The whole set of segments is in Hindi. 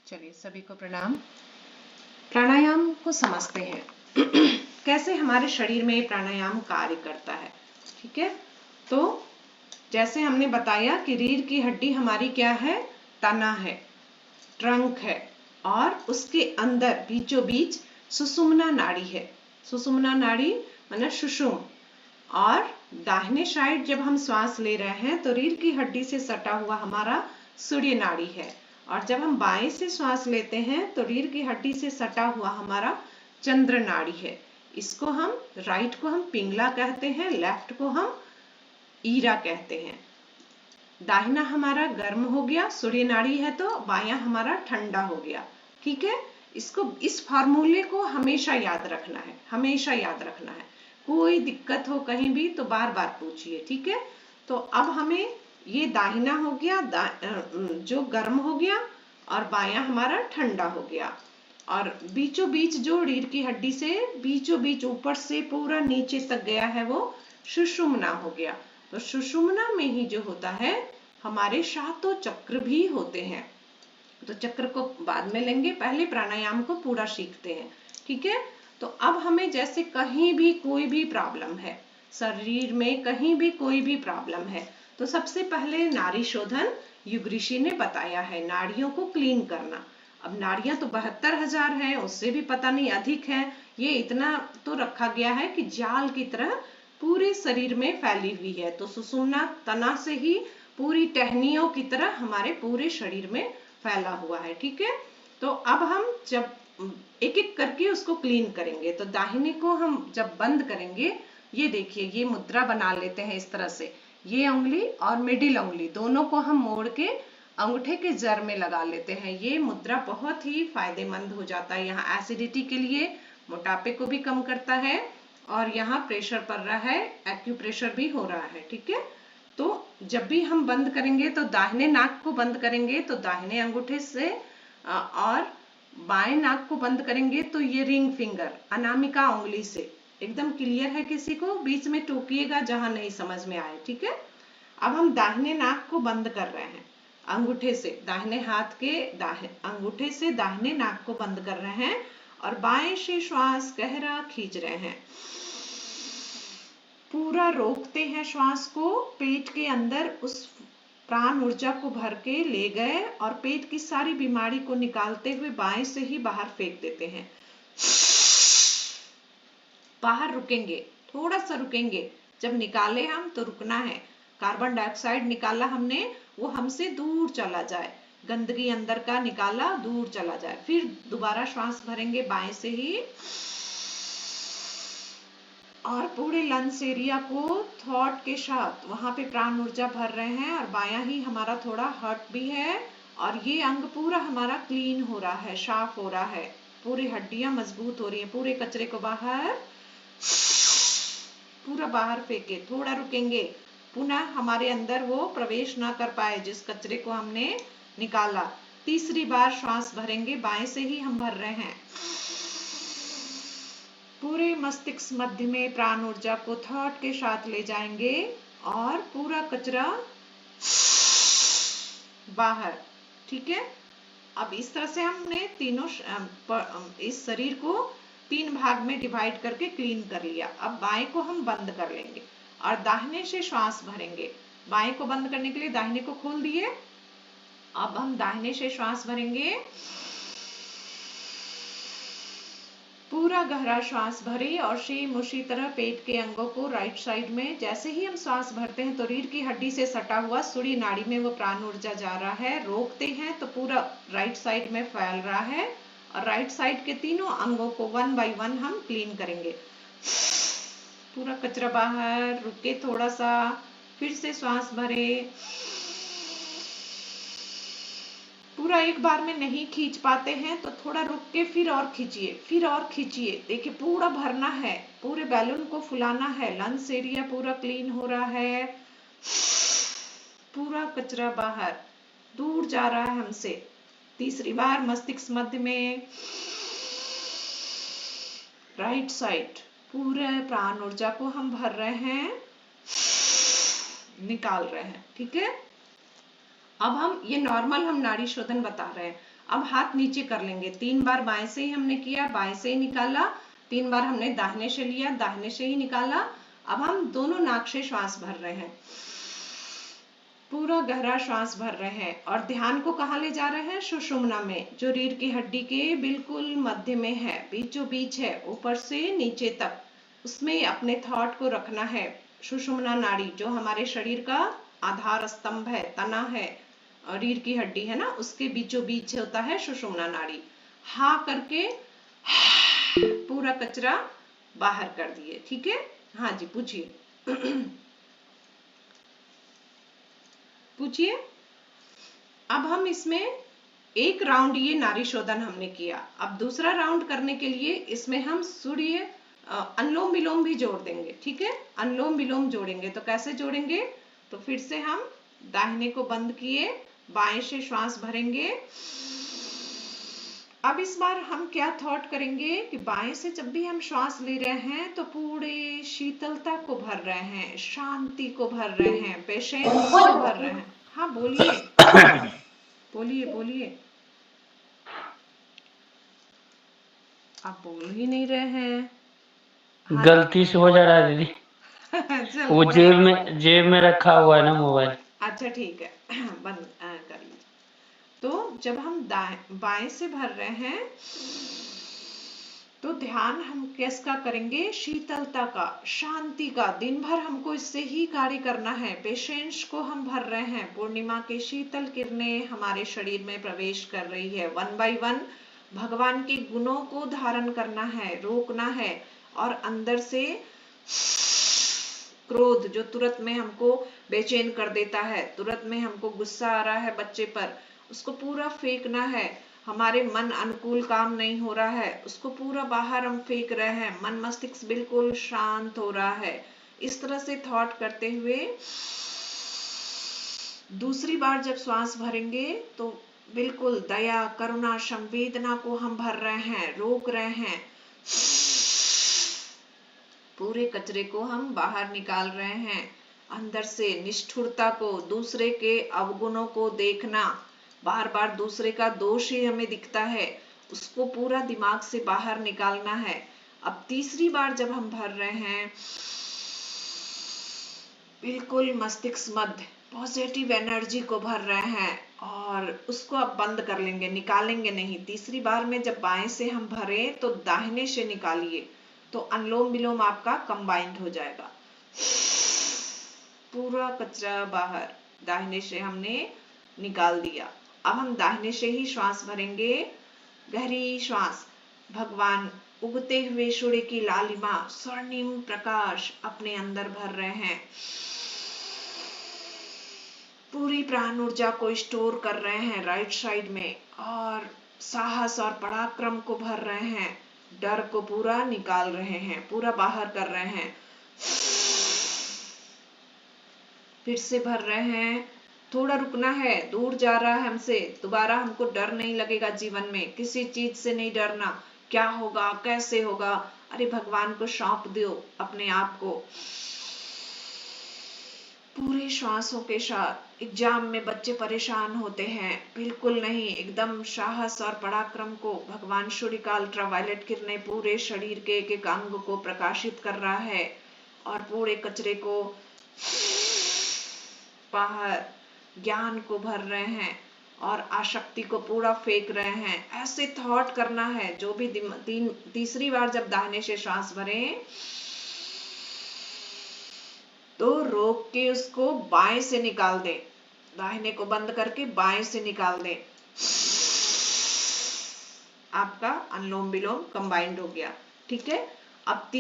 चलिए सभी को प्रणाम। प्राणायाम को समझते हैं कैसे हमारे शरीर में प्राणायाम कार्य करता है। ठीक है, तो जैसे हमने बताया कि रीढ़ की हड्डी हमारी क्या है, तना है, ट्रंक है, और उसके अंदर बीचों बीच सुषुम्ना नाड़ी है। सुषुम्ना नाड़ी मतलब सुषुम। और दाहिने साइड जब हम श्वास ले रहे हैं तो रीढ़ की हड्डी से सटा हुआ हमारा सूर्य नाड़ी है, और जब हम बाएं से श्वास लेते हैं तो रीढ़ की हड्डी से सटा हुआ हमारा चंद्र नाड़ी है। इसको हम राइट को हम पिंगला कहते हैं, लेफ्ट को हम ईरा कहते हैं। दाहिना हमारा गर्म हो गया, सूर्य नाड़ी है, तो बायां हमारा ठंडा हो गया। ठीक है, इसको इस फार्मूले को हमेशा याद रखना है, हमेशा याद रखना है। कोई दिक्कत हो कहीं भी तो बार बार पूछिए। ठीक है, तो अब हमें ये दाहिना हो गया, जो गर्म हो गया, और बायां हमारा ठंडा हो गया, और बीचों बीच जो रीढ़ की हड्डी से बीचों बीच ऊपर से पूरा नीचे तक गया है वो सुषुम्ना हो गया। तो सुषुम्ना में ही जो होता है हमारे सातों चक्र भी होते हैं। तो चक्र को बाद में लेंगे, पहले प्राणायाम को पूरा सीखते हैं। ठीक है, तो अब हमें जैसे कहीं भी कोई भी प्रॉब्लम है, शरीर में कहीं भी कोई भी प्रॉब्लम है, तो सबसे पहले नाड़ी शोधन युग ऋषि ने बताया है, नाड़ियों को क्लीन करना। अब नाड़ियां तो 72,000 है, उससे भी पता नहीं अधिक है। ये इतना तो रखा गया है कि जाल की तरह पूरे शरीर में फैली हुई है। तो सुषुम्ना तना से ही पूरी टहनियों की तरह हमारे पूरे शरीर में फैला हुआ है। ठीक है, तो अब हम जब एक एक करके उसको क्लीन करेंगे, तो दाहिने को हम जब बंद करेंगे, ये देखिए ये मुद्रा बना लेते हैं इस तरह से। ये उंगली और मिडिल उंगली दोनों को हम मोड़ के अंगूठे के जर में लगा लेते हैं। ये मुद्रा बहुत ही फायदेमंद हो जाता है। यहाँ एसिडिटी के लिए, मोटापे को भी कम करता है, और यहाँ प्रेशर पड़ रहा है, एक्यूप्रेशर भी हो रहा है। ठीक है, तो जब भी हम बंद करेंगे तो दाहिने नाक को बंद करेंगे तो दाहिने अंगूठे से, और बाएं नाक को बंद करेंगे तो ये रिंग फिंगर अनामिका उंगली से। एकदम क्लियर है? किसी को बीच में टोकिएगा जहां नहीं समझ में आए। ठीक है, अब हम दाहिने नाक को बंद कर रहे हैं अंगूठे से, दाहिने हाथ के अंगूठे से दाहिने नाक को बंद कर रहे हैं, और बाएं से श्वास गहरा खींच रहे हैं। पूरा रोकते हैं श्वास को, पेट के अंदर उस प्राण ऊर्जा को भर के ले गए, और पेट की सारी बीमारी को निकालते हुए बाएं से ही बाहर फेंक देते हैं। बाहर रुकेंगे, थोड़ा सा रुकेंगे। जब निकाले हम तो रुकना है। कार्बन डाइऑक्साइड निकाला हमने, वो हमसे दूर चला जाए, गंदगी अंदर का निकाला, दूर चला जाए। फिर दोबारा श्वास भरेंगे बाएं से ही, और पूरे लंग्स एरिया को थॉट के साथ वहां पे प्राण ऊर्जा भर रहे हैं, और बायां ही हमारा थोड़ा हर्ट भी है, और ये अंग पूरा हमारा क्लीन हो रहा है, साफ हो रहा है, पूरी हड्डियां मजबूत हो रही हैं, पूरे कचरे को बाहर, पूरा बाहर फेंके। थोड़ा रुकेंगे, पुनः हमारे अंदर वो प्रवेश ना कर पाए जिस कचरे को हमने निकाला। तीसरी बार श्वास भरेंगे, बाएं से ही हम भर रहे हैं। पूरे मस्तिष्क मध्य में प्राण ऊर्जा को थॉट के साथ ले जाएंगे, और पूरा कचरा बाहर। ठीक है, अब इस तरह से हमने तीनों इस शरीर को 3 भाग में डिवाइड करके क्लीन कर लिया। अब बाएं को हम बंद कर लेंगे और दाहिने से श्वास भरेंगे। बाएं को बंद करने के लिए दाहिने को खोल दिए, अब हम दाहिने से श्वास भरेंगे। पूरा गहरा श्वास भरे, और सेम उसी तरह पेट के अंगों को राइट साइड में, जैसे ही हम श्वास भरते हैं तो रीढ़ की हड्डी से सटा हुआ सूर्य नाड़ी में वो प्राण ऊर्जा जा रहा है। रोकते हैं तो पूरा राइट साइड में फैल रहा है, और राइट साइड के तीनों अंगों को 1 बाय 1 हम क्लीन करेंगे। पूरा कचरा बाहर, रुके थोड़ा सा, फिर से श्वास भरे। पूरा एक बार में नहीं खींच पाते हैं तो थोड़ा रुक के फिर और खींचिए, फिर और खींचिए। देखिए पूरा भरना है, पूरे बैलून को फुलाना है। लंग्स एरिया पूरा क्लीन हो रहा है, पूरा कचरा बाहर, दूर जा रहा है हमसे। तीसरी बार मस्तिष्क मध्य में, राइट साइड, पूरे प्राण ऊर्जा को हम भर रहे हैं, निकाल रहे हैं। ठीक है, अब हम ये नॉर्मल हम नाड़ी शोधन बता रहे हैं। अब हाथ नीचे कर लेंगे, 3 बार बाएं से ही हमने किया, बाएं से ही निकाला, 3 बार हमने दाहिने से लिया, दाहिने से ही निकाला। अब हम दोनों नाक से श्वास भर रहे हैं, पूरा गहरा श्वास भर रहे हैं और ध्यान को कहाँ ले जा रहे हैं? सुषुम्ना में, जो रीढ़ की हड्डी के बिल्कुल मध्य में है, बीचों बीच है, ऊपर से नीचे तक, उसमें अपने थॉट को रखना है। सुषुम्ना नाड़ी जो हमारे शरीर का आधार स्तंभ है, तना है, रीढ़ की हड्डी है ना, उसके बीचों बीच होता है सुषुम्ना नाड़ी। हा करके पूरा कचरा बाहर कर दिए, ठीक है? हाँ जी, पूछिए। पूछिए। अब हम इसमें एक राउंड ये नाड़ी शोधन हमने किया, अब दूसरा राउंड करने के लिए इसमें हम सूर्य अनुलोम विलोम भी जोड़ देंगे, ठीक है? अनुलोम विलोम जोड़ेंगे, तो कैसे जोड़ेंगे? तो फिर से हम दाहिने को बंद किए, बाएं से श्वास भरेंगे। अब इस बार हम क्या थॉट करेंगे कि बाएं से जब भी हम श्वास ले रहे हैं तो पूरे शीतलता को भर रहे हैं, शांति को भर रहे हैं, पेशेंस को भर रहे हैं। हाँ बोलिए, बोलिए बोलिए। आप बोल ही नहीं रहे हैं। हाँ, गलती से हो जा रहा है दीदी। वो जेब में रखा हुआ है ना मोबाइल। अच्छा ठीक है, बंद कर लीजिए। तो जब हम बाएं से भर रहे हैं तो ध्यान हम किसका करेंगे? शीतलता का, शांति का। दिन भर हमको इससे ही कार्य करना है, पेशेंस को हम भर रहे हैं। पूर्णिमा के शीतल किरणें हमारे शरीर में प्रवेश कर रही है, 1 बाय 1 भगवान के गुणों को धारण करना है, रोकना है, और अंदर से क्रोध जो तुरंत में हमको बेचैन कर देता है, तुरंत में हमको गुस्सा आ रहा है बच्चे पर, उसको पूरा फेंकना है। हमारे मन अनुकूल काम नहीं हो रहा है, उसको पूरा बाहर हम फेंक रहे हैं, मन मस्तिष्क बिल्कुल शांत हो रहा है। इस तरह से थॉट करते हुए दूसरी बार जब श्वास भरेंगे तो बिल्कुल दया, करुणा, संवेदना को हम भर रहे हैं, रोक रहे हैं, पूरे कचरे को हम बाहर निकाल रहे हैं। अंदर से निष्ठुरता को, दूसरे के अवगुणों को देखना, बार बार दूसरे का दोष ही हमें दिखता है, उसको पूरा दिमाग से बाहर निकालना है। अब तीसरी बार जब हम भर रहे हैं, बिल्कुल मस्तिष्क मध्य पॉजिटिव एनर्जी को भर रहे हैं और उसको अब बंद कर लेंगे, निकालेंगे नहीं। तीसरी बार में जब बाएं से हम भरे तो दाहिने से निकालिए, तो अनुलोम विलोम आपका कंबाइंड हो जाएगा। पूरा कचरा बाहर दाहिने से हमने निकाल दिया। अब हम दाहिने से ही श्वास भरेंगे, गहरी श्वास। भगवान उगते हुए सूर्य की लालिमा, स्वर्णिम प्रकाश अपने अंदर भर रहे हैं, पूरी प्राण ऊर्जा को स्टोर कर रहे हैं राइट साइड में, और साहस और पराक्रम को भर रहे हैं, डर को पूरा निकाल रहे हैं, पूरा बाहर कर रहे हैं। फिर से भर रहे हैं, थोड़ा रुकना है, दूर जा रहा है हमसे, दोबारा हमको डर नहीं लगेगा। जीवन में किसी चीज से नहीं डरना, क्या होगा कैसे होगा, अरे भगवान को सौंप दो अपने आप को। पूरे श्वासों के साथ। एग्जाम में बच्चे परेशान होते हैं, बिल्कुल नहीं, एकदम साहस और पराक्रम को भगवान सूर्य का अल्ट्रावायलेट किरणें पूरे शरीर के एक एक अंग को प्रकाशित कर रहा है और पूरे कचरे को बाहर, ज्ञान को भर रहे हैं और आसक्ति को पूरा फेंक रहे हैं। ऐसे थॉट करना है। जो भी तीसरी बार जब दाहिने से श्वास भरें तो रोक के उसको बाएं से निकाल दें, दाहिने को बंद करके बाएं से निकाल दें। आपका अनुलोम विलोम कंबाइंड हो गया, ठीक है? अब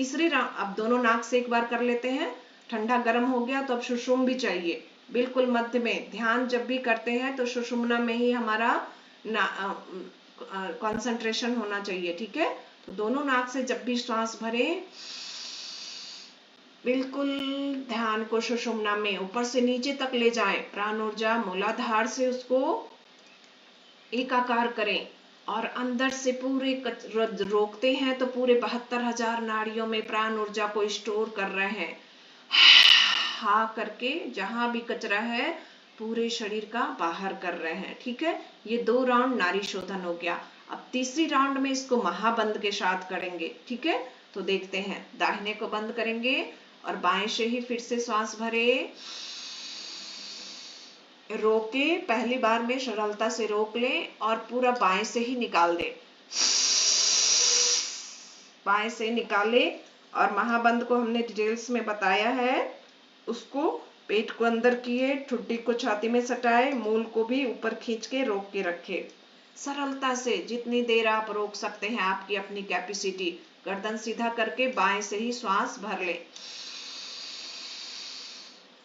अब दोनों नाक से एक बार कर लेते हैं। ठंडा गर्म हो गया तो अब सुषुम भी चाहिए, बिल्कुल मध्य में। ध्यान जब भी करते हैं तो सुषुम्ना में ही हमारा कंसंट्रेशन होना चाहिए, ठीक है? तो दोनों नाक से जब भी श्वास भरे, बिल्कुल ध्यान को सुषुम्ना में ऊपर से नीचे तक ले जाएं, प्राण ऊर्जा मूलाधार से उसको एकाकार करें और अंदर से पूरे रोकते हैं तो पूरे 72,000 नाड़ियों में प्राण ऊर्जा को स्टोर कर रहे हैं। हा करके जहां भी कचरा है पूरे शरीर का बाहर कर रहे हैं। ठीक है, ये 2 राउंड नाड़ी शोधन हो गया। अब तीसरी राउंड में इसको महाबंद के साथ करेंगे। ठीक है, तो देखते हैं। दाहिने को बंद करेंगे और बाएं से ही फिर से श्वास भरे, रोके, पहली बार में सरलता से रोक ले और पूरा बाएं से ही निकाल दे। बाएं से निकाले और महाबंद को हमने डिटेल्स में बताया है। उसको पेट को अंदर किए, ठुड्डी को छाती में सटाए, मूल को भी ऊपर खींच के रोक के रखे। सरलता से जितनी देर आप रोक सकते हैं, आपकी अपनी कैपेसिटी। गर्दन सीधा करके बाएं से ही श्वास भर ले।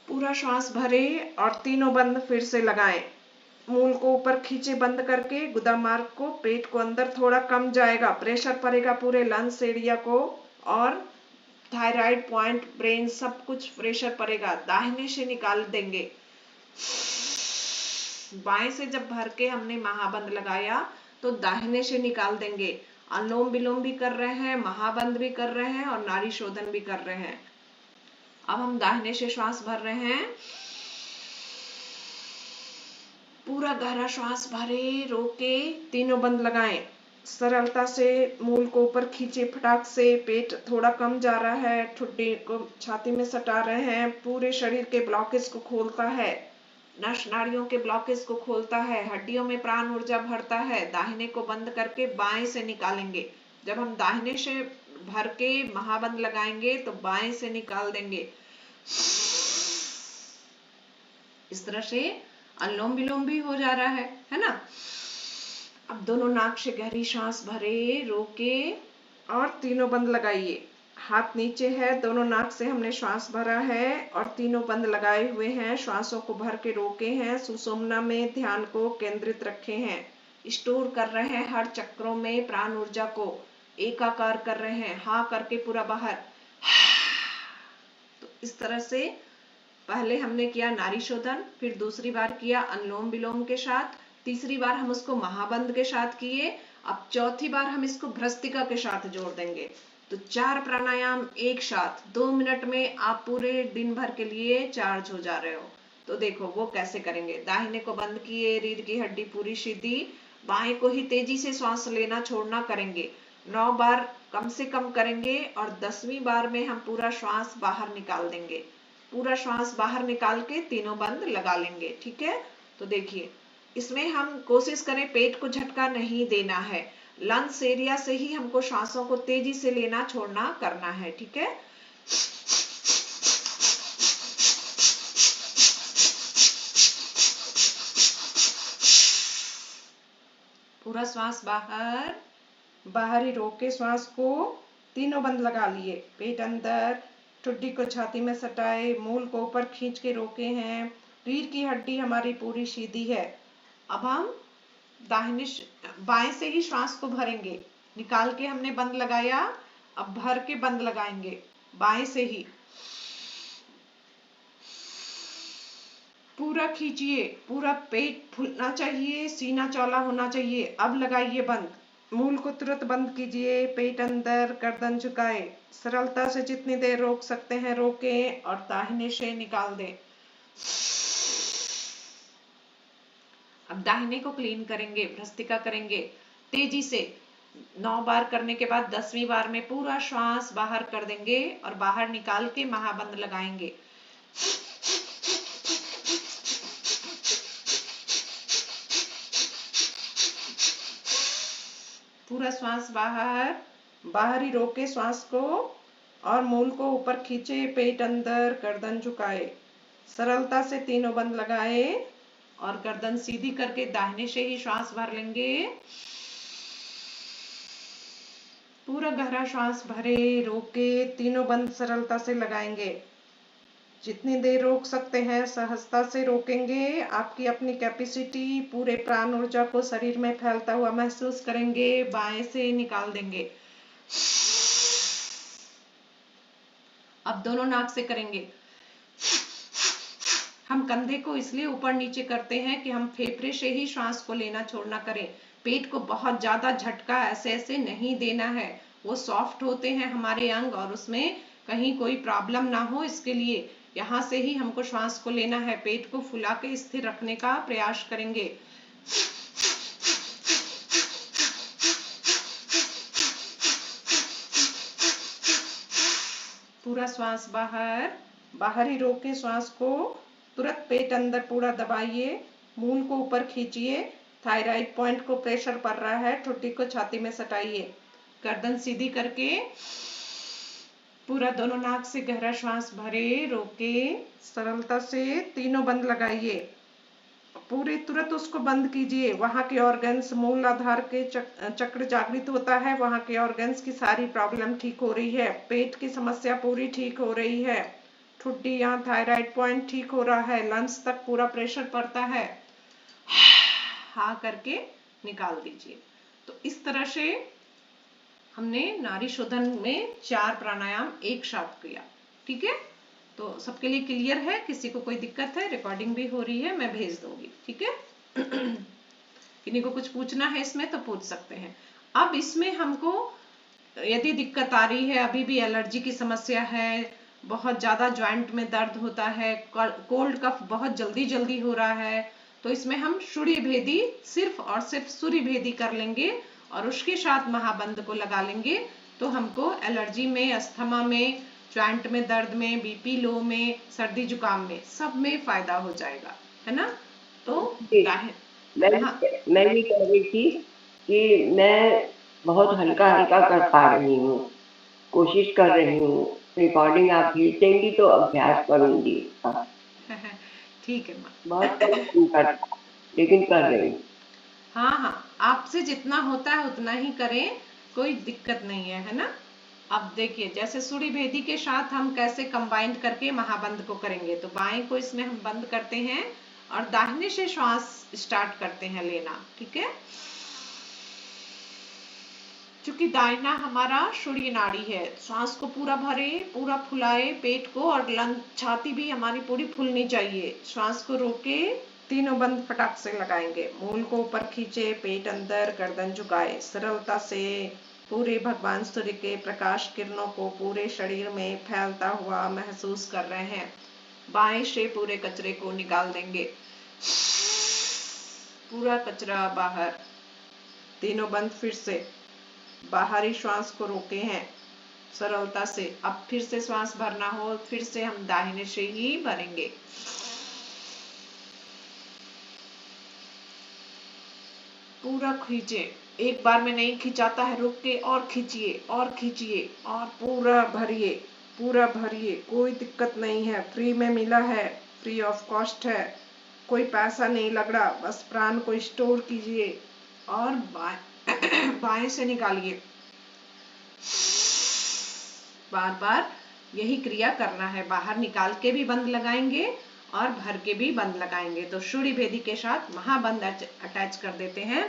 पूरा श्वास भरे और तीनों बंद फिर से लगाएं। मूल को ऊपर खींचे बंद करके, गुदा मार्ग को, पेट को अंदर थोड़ा कम जाएगा, प्रेशर पड़ेगा पूरे लंग्स एरिया को और थायराइड पॉइंट, ब्रेन, सब कुछ प्रेशर पड़ेगा। दाहिने से निकाल देंगे। बाएं से जब भर के हमने महाबंद लगाया तो दाहिने से निकाल देंगे। अनुलोम विलोम भी कर रहे हैं, महाबंद भी कर रहे हैं और नाड़ी शोधन भी कर रहे हैं। अब हम दाहिने से श्वास भर रहे हैं। पूरा गहरा श्वास भरे, रोके, तीनों बंद लगाएं। सरलता से मूल को ऊपर खींचे फटाक से, पेट थोड़ा कम जा रहा है, ठुड्डी को छाती में सटा रहे हैं, पूरे शरीर के ब्लॉकेज को खोलता है, नस नाड़ियों के ब्लॉकेज को खोलता है, हड्डियों में प्राण ऊर्जा भरता है। दाहिने को बंद करके बाएं से निकालेंगे। जब हम दाहिने से भर के महाबंद लगाएंगे तो बाएं से निकाल देंगे। इस तरह से अनुलोम विलोम भी हो जा रहा है ना। अब दोनों नाक से गहरी सांस भरे, रोके और तीनों बंद लगाइए। हाथ नीचे है, दोनों नाक से हमने श्वास भरा है और तीनों बंद लगाए हुए हैं। श्वासों को भर के रोके हैं। सुषुम्ना में ध्यान को केंद्रित रखे हैं। स्टोर कर रहे हैं हर चक्रों में प्राण ऊर्जा को, एकाकार कर रहे हैं। हाँ करके पूरा बाहर। तो इस तरह से पहले हमने किया नाड़ी शोधन, फिर दूसरी बार किया अनुलोम विलोम के साथ, तीसरी बार हम उसको महाबंद के साथ किए। अब चौथी बार हम इसको भ्रस्तिका के साथ जोड़ देंगे। तो 4 प्राणायाम एक साथ 2 मिनट में आप पूरे दिन भर के लिए चार्ज हो जा रहे हो। तो देखो वो कैसे करेंगे। दाहिने को बंद किए, रीढ़ की हड्डी पूरी सीधी, बाएं को ही तेजी से श्वास लेना छोड़ना करेंगे। 9 बार कम से कम करेंगे और 10वीं बार में हम पूरा श्वास बाहर निकाल देंगे। पूरा श्वास बाहर निकाल के तीनों बंद लगा लेंगे। ठीक है, तो देखिए इसमें हम कोशिश करें पेट को झटका नहीं देना है। लंग्स एरिया से ही हमको श्वासों को तेजी से लेना छोड़ना करना है। ठीक है, पूरा श्वास बाहर, बाहर ही रोक के श्वास को तीनों बंद लगा लिए। पेट अंदर, ठुड्डी को छाती में सटाए, मूल को ऊपर खींच के रोके हैं। रीढ़ की हड्डी हमारी पूरी सीधी है। अब हम बाएं से ही श्वास को भरेंगे। निकाल के हमने बंद लगाया, अब भर के बंद लगाएंगे बाएं से ही। पूरा खींचिए, पूरा पेट फूलना चाहिए, सीना चौड़ा होना चाहिए। अब लगाइए बंद। मूल को तुरंत बंद कीजिए, पेट अंदर, गर्दन झुकाए। सरलता से जितनी देर रोक सकते हैं रोकें और दाहिने से निकाल दें। अब दाहिने को क्लीन करेंगे, भ्रस्तिका करेंगे तेजी से। 9 बार करने के बाद 10वीं बार में पूरा श्वास बाहर कर देंगे और बाहर निकाल के महाबंद लगाएंगे। पूरा श्वास बाहर, बाहर ही रोके श्वास को और मूल को ऊपर खींचे, पेट अंदर, गर्दन झुकाए। सरलता से तीनों बंद लगाए और गर्दन सीधी करके दाहिने से ही श्वास भर लेंगे। पूरा गहरा श्वास भरे, रोके, तीनों बंद सरलता से लगाएंगे। जितनी देर रोक सकते हैं सहजता से रोकेंगे। आपकी अपनी कैपेसिटी, पूरे प्राण ऊर्जा को शरीर में फैलता हुआ महसूस करेंगे। बाएं से निकाल देंगे। अब दोनों नाक से करेंगे। हम कंधे को इसलिए ऊपर नीचे करते हैं कि हम फेफड़े से ही श्वास को लेना छोड़ना करें। पेट को बहुत ज्यादा झटका ऐसे ऐसे नहीं देना है। वो सॉफ्ट होते हैं हमारे अंग और उसमें कहीं कोई प्रॉब्लम ना हो, इसके लिए यहाँ से ही हमको श्वास को लेना है, पेट को फुला के स्थिर रखने का प्रयास करेंगे। पूरा श्वास बाहर, बाहर ही रोक के श्वास को तुरंत पेट अंदर पूरा दबाइए, मूल को ऊपर खींचिए, थायराइड पॉइंट को प्रेशर पड़ रहा है, ठुड्डी को छाती में सटाइए, गर्दन सीधी करके पूरा दोनों नाक से गहरा श्वास भरे, रोके, सरलता से तीनों बंद लगाइए, पूरे तुरंत उसको बंद कीजिए। वहां के ऑर्गन्स, मूल आधार के चक्र जागृत होता है, वहां के ऑर्गन्स की सारी प्रॉब्लम ठीक हो रही है, पेट की समस्या पूरी ठीक हो रही है, ठुड्डी यहाँ थायराइड पॉइंट ठीक हो रहा है, लंग्स तक पूरा प्रेशर पड़ता है, हाँ करके निकाल दीजिए। तो इस तरह से हमने नाड़ी शोधन में 4 प्राणायाम एक साथ किया। ठीक है, तो सबके लिए क्लियर है? किसी को कोई दिक्कत है? रिकॉर्डिंग भी हो रही है, मैं भेज दूंगी। ठीक है, किन्हीं को कुछ पूछना है इसमें तो पूछ सकते हैं। अब इसमें हमको यदि दिक्कत आ रही है, अभी भी एलर्जी की समस्या है, बहुत ज्यादा ज्वाइंट में दर्द होता है, कोल्ड कफ बहुत जल्दी जल्दी हो रहा है, तो इसमें हम सूर्य भेदी सिर्फ और सिर्फ सूर्य भेदी कर लेंगे और उसके साथ महाबंद को लगा लेंगे, तो हमको एलर्जी में, अस्थमा में, ज्वाइंट में दर्द में, बीपी लो में, सर्दी जुकाम में, सब में फायदा हो जाएगा, है ना। तो मैं भी कह रही थी कि मैं बहुत हल्का हल्का कर पा रही हूँ, कोशिश कर रही हूँ, रिकॉर्डिंग आप भेज देंगी तो अभ्यास करूंगी। ठीक है, बहुत कम कर, लेकिन कर रही हूँ। हाँ हाँ, आपसे जितना होता है उतना ही करें, कोई दिक्कत नहीं है ना। अब देखिए, जैसे सूर्य भेदी के साथ हम कैसे कंबाइंड करके महाबंद को करेंगे, तो बाएं को इसमें हम बंद करते हैं और दाहिने से श्वास स्टार्ट करते हैं लेना। ठीक है, चूंकि दाहिना हमारा सूर्य नाड़ी है, श्वास को पूरा भरे, पूरा फुलाए पेट को, और लंग, छाती भी हमारी पूरी फूलनी चाहिए। श्वास को रोके, तीनों बंद फटाक से लगाएंगे, मूल को ऊपर खींचे, पेट अंदर, गर्दन झुकाए, सरलता से पूरे भगवान सूर्य के प्रकाश किरणों को पूरे शरीर में फैलता हुआ महसूस कर रहे हैं। बाएं से पूरे कचरे को निकाल देंगे, पूरा कचरा बाहर, तीनों बंद। फिर से बाहरी श्वास को रोके हैं सरलता से। अब फिर से श्वास भरना हो, फिर से हम दाहिने से ही भरेंगे। पूरा खींचे, एक बार में नहीं खिंचाता है, रुक के और खींचिए और खींचिए और पूरा भरिए, पूरा भरिए, कोई दिक्कत नहीं है, फ्री में मिला है, फ्री ऑफ कॉस्ट है, कोई पैसा नहीं लग रहा, बस प्राण को स्टोर कीजिए और बाएं से निकालिए। बार बार यही क्रिया करना है, बाहर निकाल के भी बंद लगाएंगे और भर के भी बंद लगाएंगे। तो सूर्य भेदी के साथ महाबंद अटैच कर देते हैं,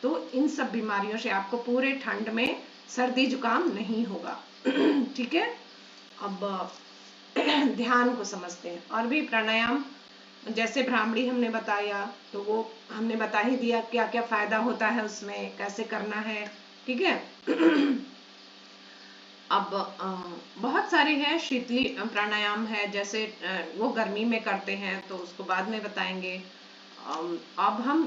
तो इन सब बीमारियों से आपको पूरे ठंड में सर्दी जुकाम नहीं होगा। ठीक है, अब ध्यान को समझते हैं। और भी प्राणायाम, जैसे भ्रामरी हमने बताया, तो वो हमने बता ही दिया क्या क्या फायदा होता है उसमें, कैसे करना है। ठीक है, अब बहुत सारे हैं, शीतली प्राणायाम है, जैसे वो गर्मी में करते हैं तो उसको बाद में बताएंगे। अब हम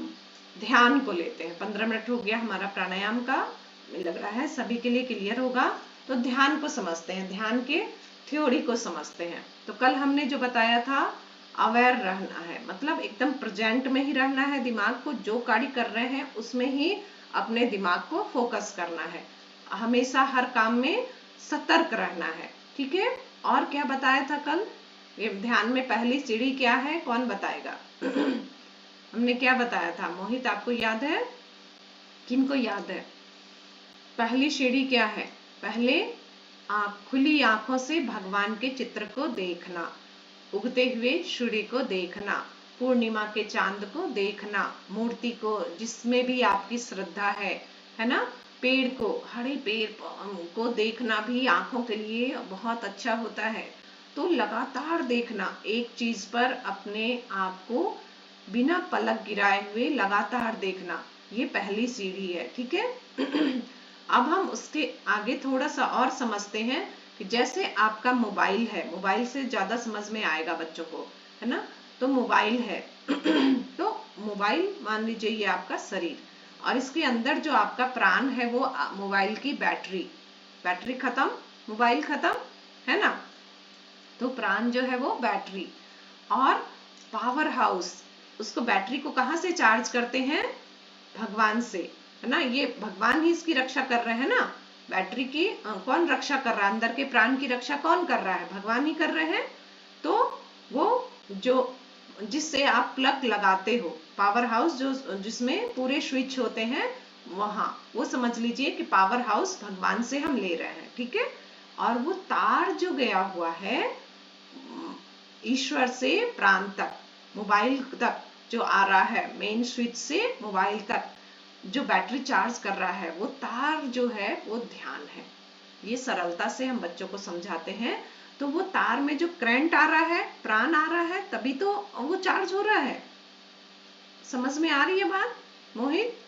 ध्यान को लेते हैं। 15 मिनट हो गया हमारा प्राणायाम का, मुझे लग रहा है सभी के लिए क्लियर होगा। तो ध्यान को समझते हैं, ध्यान के थ्योरी को समझते हैं। तो कल हमने जो बताया था, अवेयर रहना है, मतलब एकदम प्रेजेंट में ही रहना है, दिमाग को जो कार्य कर रहे हैं उसमें ही अपने दिमाग को फोकस करना है, हमेशा हर काम में सतर्क रहना है। ठीक है, और क्या बताया था कल? ये ध्यान में पहली सीढ़ी क्या है, कौन बताएगा? हमने क्या बताया था मोहित, आपको याद है? किनको याद है? पहली सीढ़ी क्या है? पहले खुली आंखों से भगवान के चित्र को देखना, उगते हुए सूर्य को देखना, पूर्णिमा के चांद को देखना, मूर्ति को जिसमें भी आपकी श्रद्धा है ना, पेड़ को, हरे पेड़ को देखना भी आंखों के लिए बहुत अच्छा होता है। तो लगातार देखना, एक चीज पर अपने आप को बिना पलक गिराए हुए लगातार देखना, ये पहली सीढ़ी है। ठीक है, अब हम उसके आगे थोड़ा सा और समझते हैं कि जैसे आपका मोबाइल है, मोबाइल से ज्यादा समझ में आएगा बच्चों को, है ना। तो मोबाइल है तो मोबाइल मान लीजिए ये आपका शरीर, और इसके अंदर जो आपका प्राण है वो मोबाइल की बैटरी, बैटरी खत्म, मोबाइल खत्म, है ना। तो प्राण जो है वो बैटरी, और पावर हाउस, उसको बैटरी को कहाँ से चार्ज करते हैं, भगवान से, है ना। ये भगवान ही इसकी रक्षा कर रहे हैं ना, बैटरी की कौन रक्षा कर रहा है, अंदर के प्राण की रक्षा कौन कर रहा है, भगवान ही कर रहे हैं। तो वो जो जिससे आप प्लग लगाते हो, पावर हाउस जो जिसमें पूरे स्विच होते हैं, वहां वो समझ लीजिए कि पावर हाउस भगवान से हम ले रहे हैं, ठीक है। और वो तार जो गया हुआ है ईश्वर से प्राण तक, मोबाइल तक जो आ रहा है, मेन स्विच से मोबाइल तक जो बैटरी चार्ज कर रहा है, वो तार जो है वो ध्यान है। ये सरलता से हम बच्चों को समझाते हैं। तो वो तार में जो करंट आ रहा है, प्राण आ रहा है, तभी तो वो चार्ज हो रहा है। समझ में आ रही है बात मोहित,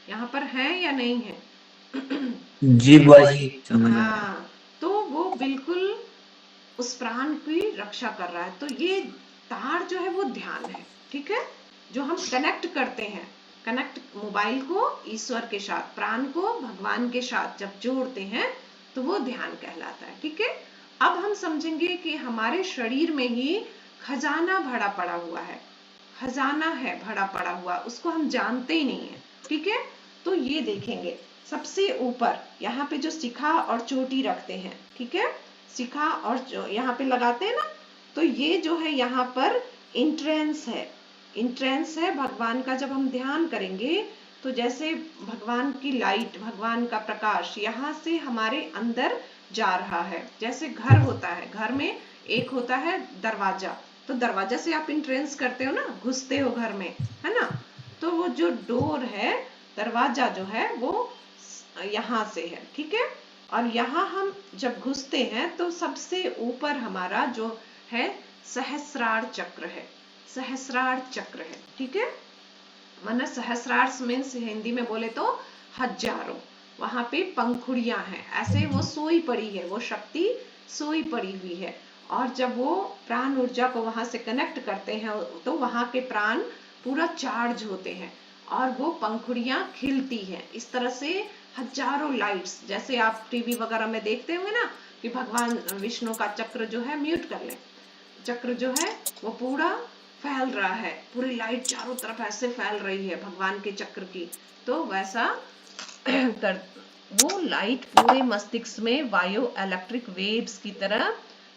यहाँ पर है या नहीं है? जी बुआ जी, समझ आ रहा है। हाँ, तो वो बिल्कुल उस प्राण की रक्षा कर रहा है। तो ये तार जो है वो ध्यान है, ठीक है। जो हम कनेक्ट करते हैं, कनेक्ट मोबाइल को ईश्वर के साथ, प्राण को भगवान के साथ जब जोड़ते हैं तो वो ध्यान कहलाता है, ठीक है। अब हम समझेंगे कि हमारे शरीर में ही खजाना भरा पड़ा हुआ है, खजाना है भरा पड़ा हुआ, उसको हम जानते ही नहीं है, ठीक है। तो ये देखेंगे सबसे ऊपर यहाँ पे जो शिखा और चोटी रखते हैं, ठीक है, शिखा और जो यहाँ पे लगाते हैं ना, तो ये जो है यहाँ पर इंट्रेंस है, इंट्रेंस है भगवान का। जब हम ध्यान करेंगे तो जैसे भगवान की लाइट, भगवान का प्रकाश यहाँ से हमारे अंदर जा रहा है। जैसे घर होता है, घर में एक होता है दरवाजा, तो दरवाजा से आप इंट्रेंस करते हो ना, घुसते हो घर में, है ना। तो वो जो डोर है, दरवाजा जो है वो यहाँ से है, ठीक है। और यहाँ हम जब घुसते हैं तो सबसे ऊपर हमारा जो है सहस्रार चक्र है, सहस्रार चक्र है, ठीक है। माना सहस्रार मीन्स हिंदी में बोले तो हजारों, वहां पे पंखुड़ियां हैं, ऐसे वो सोई पड़ी है, वो शक्ति सोई पड़ी हुई है। और जब वो प्राण ऊर्जा को वहां से कनेक्ट करते हैं तो वहां के प्राण पूरा चार्ज होते हैं और वो पंखुड़ियां खिलती हैं। इस तरह से हजारों लाइट्स, जैसे आप टीवी वगैरह में देखते होंगे ना कि भगवान विष्णु का चक्र जो है, म्यूट कर ले, चक्र जो है वो पूरा फैल रहा है, पूरी लाइट चारों तरफ ऐसे फैल रही है भगवान के चक्र की। तो वैसा कर वो लाइट पूरे मस्तिष्क में वायु इलेक्ट्रिक वेव्स की तरह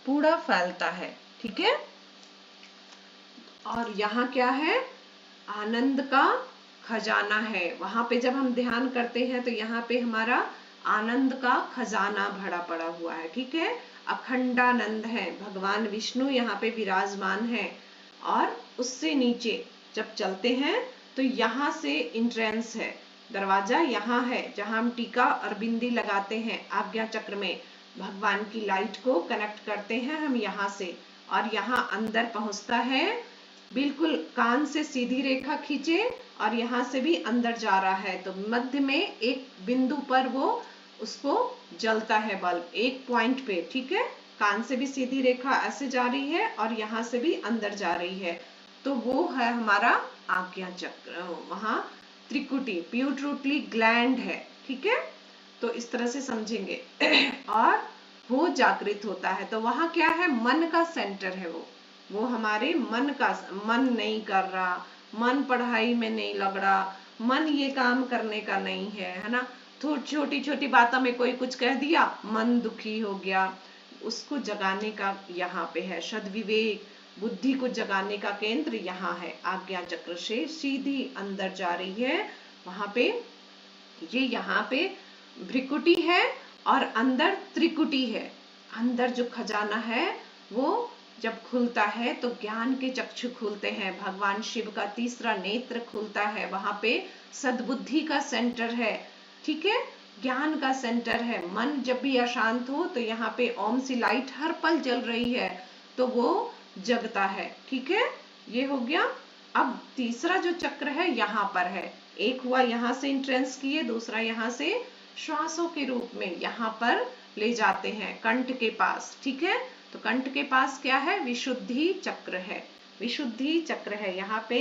पूरा फैलता है, ठीक है। और यहाँ क्या है, आनंद का खजाना है। वहां पे जब हम ध्यान करते हैं तो यहाँ पे हमारा आनंद का खजाना भरा पड़ा हुआ है, ठीक है। अखंडानंद है, भगवान विष्णु यहाँ पे विराजमान है। और उससे नीचे जब चलते हैं तो यहाँ से इंट्रेंस है, दरवाजा यहाँ है जहाँ हम टीका और बिंदी लगाते हैं, आज्ञा चक्र में भगवान की लाइट को कनेक्ट करते हैं हम यहाँ से, और यहाँ अंदर पहुंचता है। बिल्कुल कान से सीधी रेखा खींचे और यहाँ से भी अंदर जा रहा है, तो मध्य में एक बिंदु पर वो उसको जलता है बल्ब, एक पॉइंट पे, ठीक है। कान से भी सीधी रेखा ऐसे जा रही है और यहाँ से भी अंदर जा रही है, तो वो है हमारा आज्ञा चक्र। वहां त्रिकुटी, प्यूटरूटली ग्लैंड है, ठीक है। तो इस तरह से समझेंगे। और वो जागृत होता है, तो वहां क्या है, मन का सेंटर है वो हमारे मन का, मन नहीं कर रहा, मन पढ़ाई में नहीं लग रहा, मन ये काम करने का नहीं है ना। छोटी छोटी बातों में कोई कुछ कह दिया, मन दुखी हो गया, उसको जगाने का यहाँ पे है सद्विवेक, बुद्धि को जगाने का केंद्र यहाँ है, आज्ञा चक्र से सीधी अंदर जा रही है। वहां पे ये यहाँ पे भ्रिकुटी है और अंदर त्रिकुटी है। अंदर जो खजाना है वो जब खुलता है तो ज्ञान के चक्षु खुलते हैं, भगवान शिव का तीसरा नेत्र खुलता है, वहां पे सद्बुद्धि का सेंटर है, ठीक है, ज्ञान का सेंटर है। मन जब भी अशांत हो तो यहाँ पे ओम सी लाइट हर पल जल रही है, तो वो जगता है, ठीक है। ये हो गया। अब तीसरा जो चक्र है यहाँ पर है, एक हुआ यहाँ से इंट्रेंस किए, दूसरा यहाँ से श्वासों के रूप में यहाँ पर ले जाते हैं कंठ के पास, ठीक है। तो कंठ के पास क्या है, विशुद्धि चक्र है, विशुद्धि चक्र है। यहाँ पे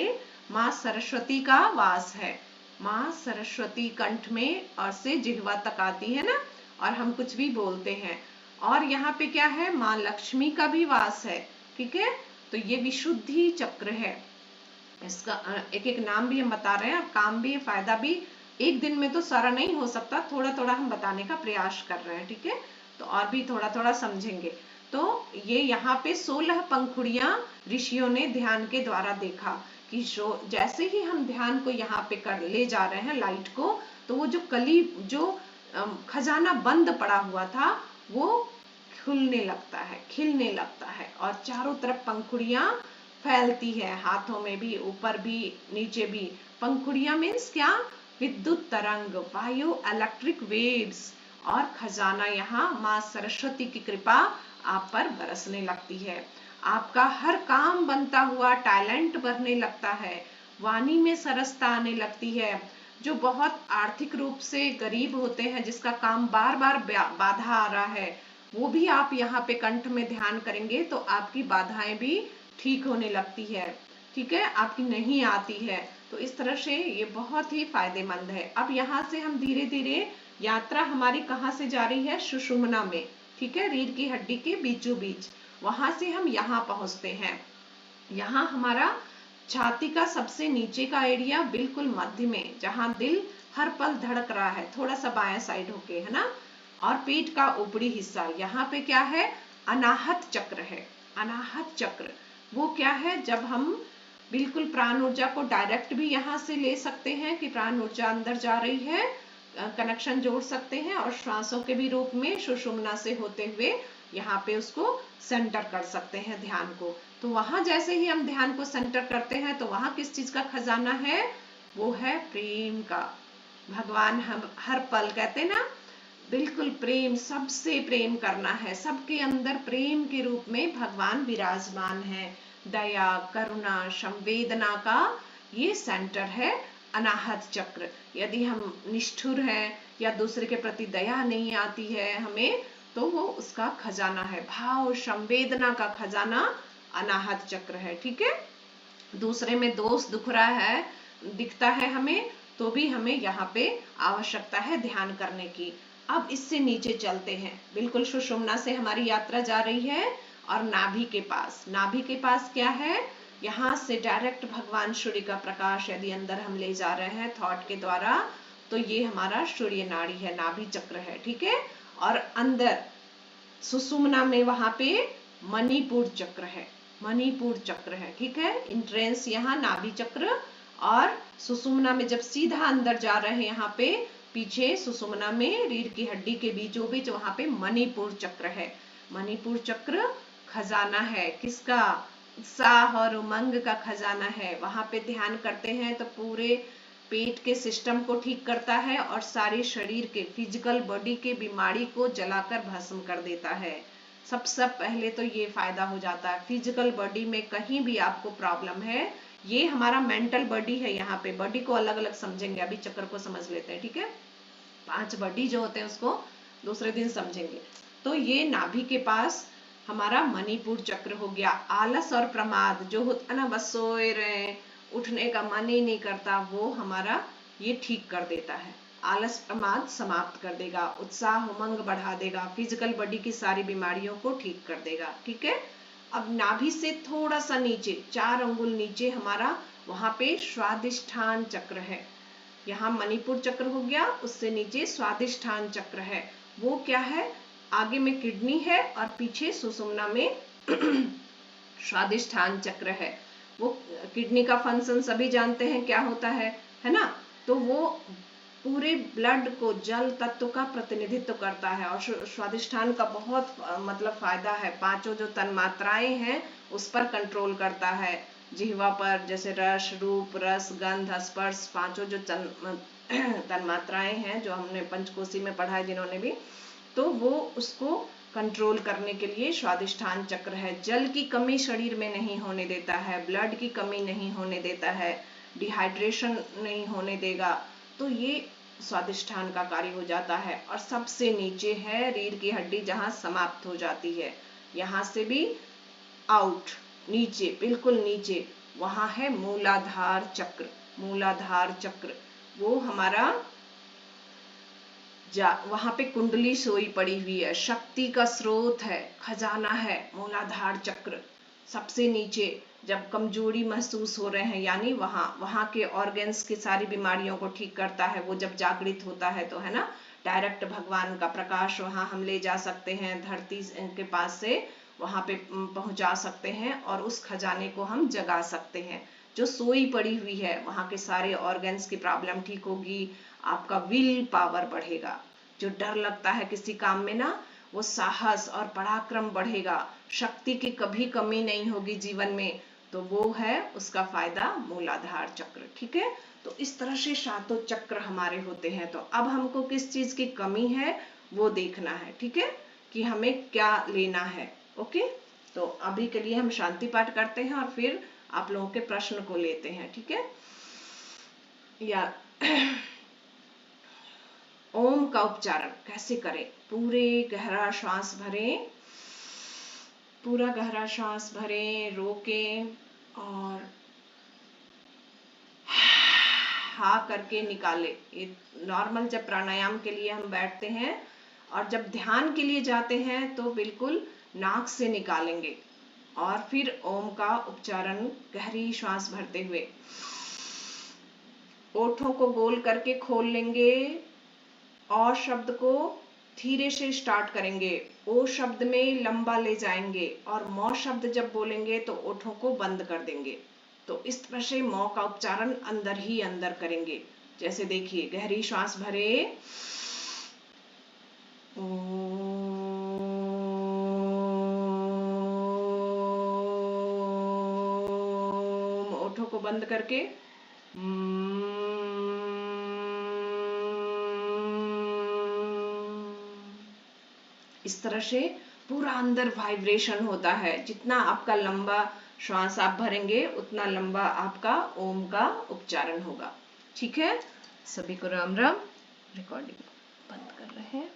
माँ सरस्वती का वास है, माँ सरस्वती कंठ में और से जिह्वा तक आती है ना, और हम कुछ भी बोलते हैं। और यहाँ पे क्या है, माँ लक्ष्मी का भी वास है, ठीक है। तो ये विशुद्धि चक्र है। इसका एक एक नाम भी हम बता रहे हैं, काम भी फायदा भी। एक दिन में तो सारा नहीं हो सकता, थोड़ा थोड़ा हम बताने का प्रयास कर रहे हैं, ठीक है। तो और भी थोड़ा थोड़ा समझेंगे। तो ये यहाँ पे 16 पंखुड़ियां ऋषियों ने ध्यान के द्वारा देखा कि जैसे ही हम ध्यान को यहाँ पे कर ले जा रहे हैं लाइट को, तो वो जो कली जो खजाना बंद पड़ा हुआ था वो खुलने लगता है, खिलने लगता है, और चारों तरफ पंखुड़ियां फैलती है, हाथों में भी, ऊपर भी, नीचे भी। पंखुड़ियां मीन्स क्या, विद्युत तरंग, वायु, इलेक्ट्रिक वेव्स, और खजाना यहाँ माँ सरस्वती की कृपा आप पर बरसने लगती है। आपका हर काम बनता हुआ टैलेंट बढ़ने लगता है, वाणी में सरसता आने लगती है। जो बहुत आर्थिक रूप से गरीब होते हैं, जिसका काम बार बार बाधा आ रहा है, वो भी आप यहाँ पे कंठ में ध्यान करेंगे तो आपकी बाधाएं भी ठीक होने लगती है, ठीक है, आपकी नहीं आती है। तो इस तरह से ये बहुत ही फायदेमंद है। अब यहाँ से हम धीरे धीरे यात्रा हमारी कहाँ से जा रही है, सुषुम्ना में, ठीक है, रीढ़ की हड्डी के बीचों बीच। वहां से हम यहाँ पहुंचते हैं। यहाँ हमारा छाती का सबसे नीचे का एरिया बिल्कुल मध्य में, जहाँ दिल हर पल धड़क रहा है, थोड़ा सा बायां साइड होके, है ना। और पेट का ऊपरी हिस्सा, यहाँ पे क्या है, अनाहत चक्र है। अनाहत चक्र वो क्या है, जब हम बिल्कुल प्राण ऊर्जा को डायरेक्ट भी यहाँ से ले सकते हैं कि प्राण ऊर्जा अंदर जा रही है, कनेक्शन जोड़ सकते हैं, और श्वासों के भी रूप में सुषुम्ना से होते हुए यहाँ पे उसको सेंटर कर सकते हैं ध्यान को। तो वहां जैसे ही हम ध्यान को सेंटर करते हैं तो वहां किस चीज का खजाना है, वो है प्रेम का। भगवान हम हर पल कहते ना, बिल्कुल प्रेम, सबसे प्रेम करना है, सबके अंदर प्रेम के रूप में भगवान विराजमान है। दया, करुणा, संवेदना का ये सेंटर है अनाहत चक्र। यदि हम निष्ठुर हैं या दूसरे के प्रति दया नहीं आती है हमें, तो वो उसका खजाना है। भाव संवेदना का खजाना अनाहत चक्र है, ठीक है। दूसरे में दोष दुख रहा है, दिखता है हमें, तो भी हमें यहाँ पे आवश्यकता है ध्यान करने की। अब इससे नीचे चलते हैं, बिल्कुल सुषुम्ना से हमारी यात्रा जा रही है, और नाभि के पास, नाभि के पास क्या है, यहाँ से डायरेक्ट भगवान सूर्य का प्रकाश यदि अंदर हम ले जा रहे हैं थॉट के द्वारा, तो ये हमारा सूर्य नाड़ी है, नाभि चक्र है, ठीक है। और अंदर सुषुम्ना में वहां पे मणिपुर चक्र है, मणिपुर चक्र है, ठीक है। इंट्रेंस यहाँ नाभि चक्र, और सुषुम्ना में जब सीधा अंदर जा रहे हैं, यहाँ पे पीछे सुषुम्ना में रीढ़ की हड्डी के बीचों बीच वहां पे मणिपुर चक्र है। मणिपुर चक्र खजाना है किसका, उत्साह और उमंग का खजाना है। वहां पे ध्यान करते हैं तो पूरे पेट के सिस्टम को ठीक करता है, और सारे शरीर के फिजिकल बॉडी के बीमारी को जलाकर भस्म कर देता है। सबसे पहले तो ये फायदा हो जाता है, फिजिकल बॉडी में कहीं भी आपको प्रॉब्लम है, ये हमारा मेंटल बॉडी है। यहाँ पे बॉडी को अलग अलग समझेंगे, अभी चक्र को समझ लेते हैं, ठीक है। 5 बॉडी जो होते हैं उसको दूसरे दिन समझेंगे। तो ये नाभि के पास हमारा मणिपुर चक्र हो गया। आलस और प्रमाद जो होता है ना, बस सोए रहे, उठने का मन ही नहीं करता, वो हमारा ये ठीक कर देता है। आलस प्रमाद समाप्त कर देगा, उत्साह उमंग बढ़ा देगा, फिजिकल बॉडी की सारी बीमारियों को ठीक कर देगा, ठीक है। अब नाभि से थोड़ा सा नीचे, 4 अंगुल नीचे हमारा वहां पे स्वादिष्ठान चक्र है। यहाँ मणिपुर चक्र हो गया, उससे नीचे स्वादिष्ठान चक्र है। वो क्या है, आगे में किडनी है और पीछे सुषुम्ना में स्वादिष्ठान चक्र है। वो किडनी का फंक्शन सभी जानते हैं क्या होता है ना। तो वो पूरे ब्लड को, जल तत्व का प्रतिनिधित्व करता है, और स्वादिष्ठान का बहुत मतलब फायदा है। 5 जो तन्मात्राएं हैं उस पर कंट्रोल करता है। जिह्वा पर जैसे रस, रूप, रस, गंध, स्पर्श, 5 जो तन्मात्राएं हैं जो हमने पंचकोशी में पढ़ा है जिन्होंने भी, तो वो उसको कंट्रोल करने के लिए स्वादिष्ठान चक्र है। जल की कमी शरीर में नहीं होने देता है, ब्लड की कमी नहीं होने देता है, डिहाइड्रेशन नहीं होने देगा। तो ये स्वादिष्ठान का कार्य हो जाता है। और सबसे नीचे है रीढ़ की हड्डी, जहां समाप्त हो जाती है, यहां से भी आउट, नीचे, बिल्कुल नीचे, वहां है मूलाधार चक्र। मूलाधार चक्र वो हमारा वहां पे कुंडली सोई पड़ी हुई है, शक्ति का स्रोत है, खजाना है मूलाधार चक्र। सबसे नीचे जब कमजोरी महसूस हो रहे हैं, यानी वहां के ऑर्गन्स की सारी बीमारियों को ठीक करता है वो जब जागृत होता है, तो है ना, डायरेक्ट भगवान का प्रकाश वहां हम ले जा सकते हैं, धरती के पास से वहां पे पहुंचा सकते हैं और उस खजाने को हम जगा सकते हैं। जो सोई पड़ी हुई है वहां के सारे ऑर्गन्स की प्रॉब्लम ठीक होगी, आपका विल पावर बढ़ेगा। जो डर लगता है किसी काम में ना, वो साहस और पराक्रम बढ़ेगा, शक्ति की कभी कमी नहीं होगी जीवन में, तो वो है उसका फायदा मूलाधार चक्र। ठीक है, तो इस तरह से सातों चक्र हमारे होते हैं। तो अब हमको किस चीज की कमी है वो देखना है, ठीक है, कि हमें क्या लेना है। ओके, तो अभी के लिए हम शांति पाठ करते हैं और फिर आप लोगों के प्रश्न को लेते हैं। ठीक है, या ओम का उच्चारण कैसे करें? पूरे गहरा श्वास भरें, पूरा गहरा श्वास भरें, रोकें और हा करके निकाले। ये नॉर्मल जब प्राणायाम के लिए हम बैठते हैं, और जब ध्यान के लिए जाते हैं तो बिल्कुल नाक से निकालेंगे। और फिर ओम का उच्चारण गहरी श्वास भरते हुए ओठों को गोल करके खोल लेंगे, और शब्द को धीरे से स्टार्ट करेंगे, ओ शब्द में लंबा ले जाएंगे, और मौ शब्द जब बोलेंगे तो ओठों को बंद कर देंगे। तो इस तरह से मौ का उच्चारण अंदर ही अंदर करेंगे। जैसे देखिए, गहरी श्वास भरे, ओठों को बंद करके इस तरह से पूरा अंदर वाइब्रेशन होता है। जितना आपका लंबा श्वास आप भरेंगे उतना लंबा आपका ओम का उच्चारण होगा। ठीक है, सभी को राम राम। रिकॉर्डिंग बंद कर रहे हैं।